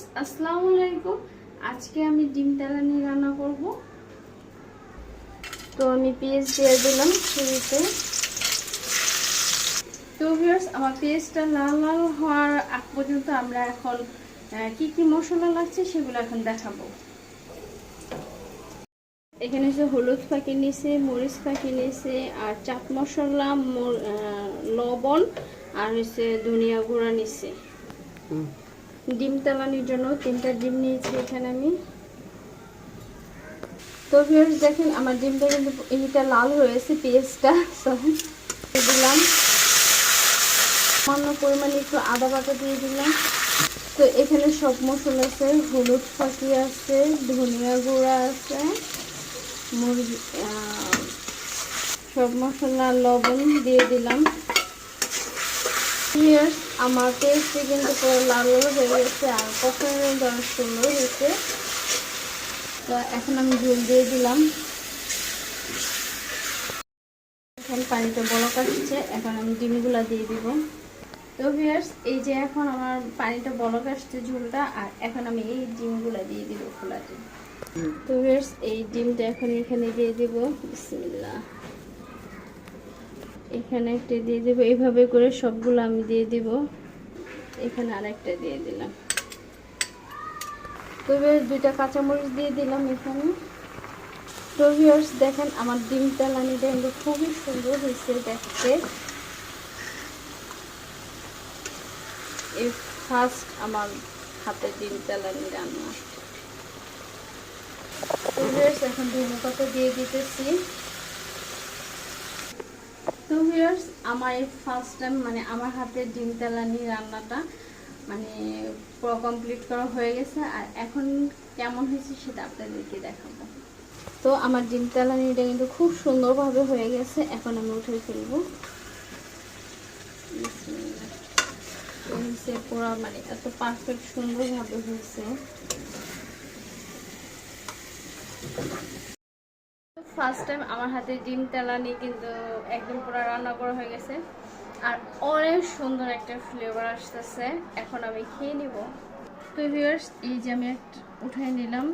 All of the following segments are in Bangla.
ভিউয়ার্স আসসালামু আলাইকুম। আজকে আমি ডিম তেলানি রান্না করব। তো আমি পেঁয়াজ দিয়ে দিলাম শুরুতে। তো ভিউয়ার্স আমার পেঁয়াজটা লাল লাল হওয়ার আগ পর্যন্ত আমরা এখন কি কি মশলা লাগছে সেগুলো এখন দেখাবো। এখানে যে হলুদ পাখি নিয়েছে, মরিচ পাখি নিয়েছে, আর চাট মশলা, লবণ আর হচ্ছে ধনিয়া গুঁড়া নিয়েছে। ডিম তেলানির জন্য 3টা ডিম নিয়েছি এখানে আমি। তো ভিউয়ার্স দেখেন আমার ডিমটা কিন্তু এইটা লাল হয়েছে, পেঁয়াজটা সরি দিলাম। সামান্য পরিমাণে একটু আদা বাটা দিয়ে দিলাম। তো এখানে সব মশলা আছে, হলুদ পাখি আছে, ধনিয়া গুঁড়া আছে, সব মশলা, লবণ দিয়ে দিলাম। ভিউয়ার্স আমার পেস্টটি কিন্তু পুরো লাল লাল হয়ে গেছে আর কষানো অনেক সুন্দর হয়েছে। তো এখন আমি ঝোল দিয়ে দিলাম। এখন পানিটা বলক আসছে, এখন আমি ডিমগুলা দিয়ে দিব। তো ভিউয়ার্স এই যে এখন আমার পানিটা বলক আসছে ঝোলটা, আর এখন আমি এই ডিমগুলা দিয়ে দিব খোলা ডিম। তো ভিউয়ার্স এই ডিমটা এখন এখানে দিয়ে দিব। বিসমিল্লাহ। এখানে একটা দিয়ে দেব, এইভাবে করে সবগুলো আমি দিয়ে দিব। এখানে আরেকটা দিয়ে দিলাম। তো ভিউয়ার্স 2টা কাঁচামরিচ দিয়ে দিলাম এখানে। তো ভিউয়ার্স দেখেন আমার ডিম তেলানিটা কিন্তু খুবই সুন্দর হয়েছে দেখতে। এই ফার্স্ট আমার হাতে ডিম তেলানি রান্না। তো ভিউয়ার্স এখন ধনে পাতা দিয়ে দিতেছি। তো ভিউয়ার্স আমার এই ফার্স্ট টাইম মানে আমার হাতে ডিম তেলানি রান্নাটা মানে পুরো কমপ্লিট করা হয়ে গেছে, আর এখন কেমন হয়েছে সেটা আপনাদেরকে দেখাবো। তো আমার ডিম তেলানিটা কিন্তু খুব সুন্দরভাবে হয়ে গেছে, এখন আমি উঠে ফেলবো। পুরো মানে এত পারফেক্ট সুন্দরভাবে হয়েছে। ফার্স্ট টাইম আমার হাতে ডিম তেলানি কিন্তু একদম পুরো রান্না করা হয়ে গেছে, আর অনেক সুন্দর একটা ফ্লেভার আসতেছে। এখন আমি খেয়ে নিব। তো ভিউয়ার্স এই যে আমি একটা উঠাই নিলাম।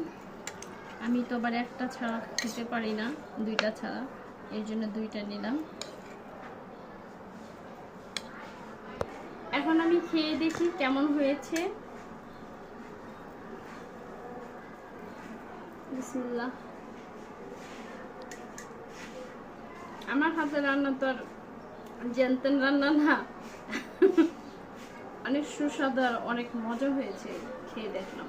আমি তো আবার একটা ছাড়া খেতে পারি না, 2টা ছাড়া, এর জন্য 2টা নিলাম। এখন আমি খেয়ে দেখি কেমন হয়েছে। বিসমিল্লাহ। আমার হাতে রান্না তো আর জানতেন রান্না না, অনেক সুস্বাদু আর অনেক মজা হয়েছে, খেয়ে দেখলাম।